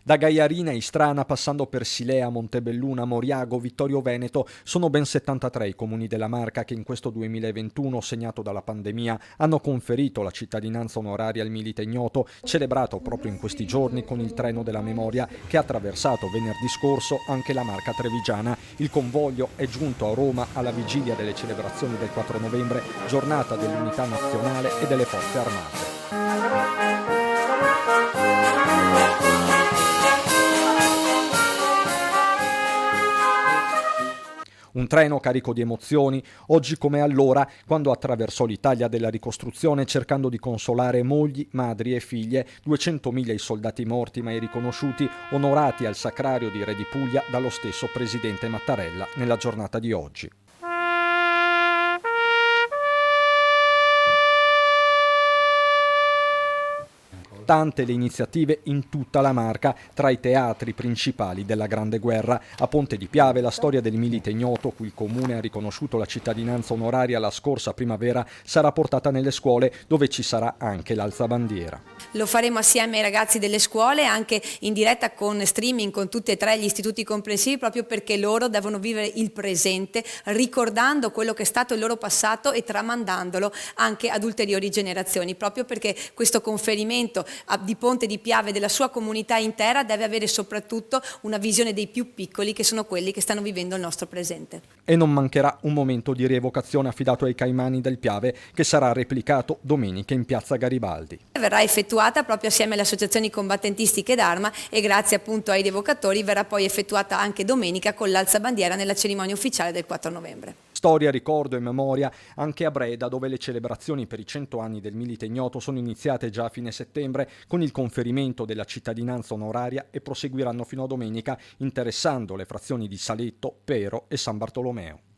Da Gaiarina e Istrana, passando per Silea, Montebelluna, Moriago, Vittorio Veneto, sono ben 73 i comuni della Marca che in questo 2021, segnato dalla pandemia, hanno conferito la cittadinanza onoraria al Milite Ignoto, celebrato proprio in questi giorni con il treno della memoria che ha attraversato venerdì scorso anche la Marca trevigiana. Il convoglio è giunto a Roma alla vigilia delle celebrazioni del 4 novembre, giornata dell'unità nazionale e delle forze armate. Un treno carico di emozioni, oggi come allora, quando attraversò l'Italia della ricostruzione cercando di consolare mogli, madri e figlie, 200.000 i soldati morti mai riconosciuti, onorati al Sacrario di Re di Puglia dallo stesso presidente Mattarella nella giornata di oggi. Tante le iniziative in tutta la Marca, tra i teatri principali della Grande Guerra. A Ponte di Piave la storia del Milite Ignoto, cui il Comune ha riconosciuto la cittadinanza onoraria la scorsa primavera, sarà portata nelle scuole, dove ci sarà anche l'alzabandiera. Lo faremo assieme ai ragazzi delle scuole, anche in diretta con streaming con tutti e tre gli istituti comprensivi, proprio perché loro devono vivere il presente, ricordando quello che è stato il loro passato e tramandandolo anche ad ulteriori generazioni, proprio perché questo conferimento di Ponte di Piave della sua comunità intera deve avere soprattutto una visione dei più piccoli, che sono quelli che stanno vivendo il nostro presente. E non mancherà un momento di rievocazione affidato ai Caimani del Piave, che sarà replicato domenica in piazza Garibaldi. Verrà effettuata proprio assieme alle associazioni combattentistiche d'arma e grazie appunto ai rievocatori verrà poi effettuata anche domenica con l'alzabandiera nella cerimonia ufficiale del 4 novembre. Storia, ricordo e memoria anche a Breda, dove le celebrazioni per i 100 anni del Milite Ignoto sono iniziate già a fine settembre con il conferimento della cittadinanza onoraria e proseguiranno fino a domenica, interessando le frazioni di Saletto, Pero e San Bartolomeo.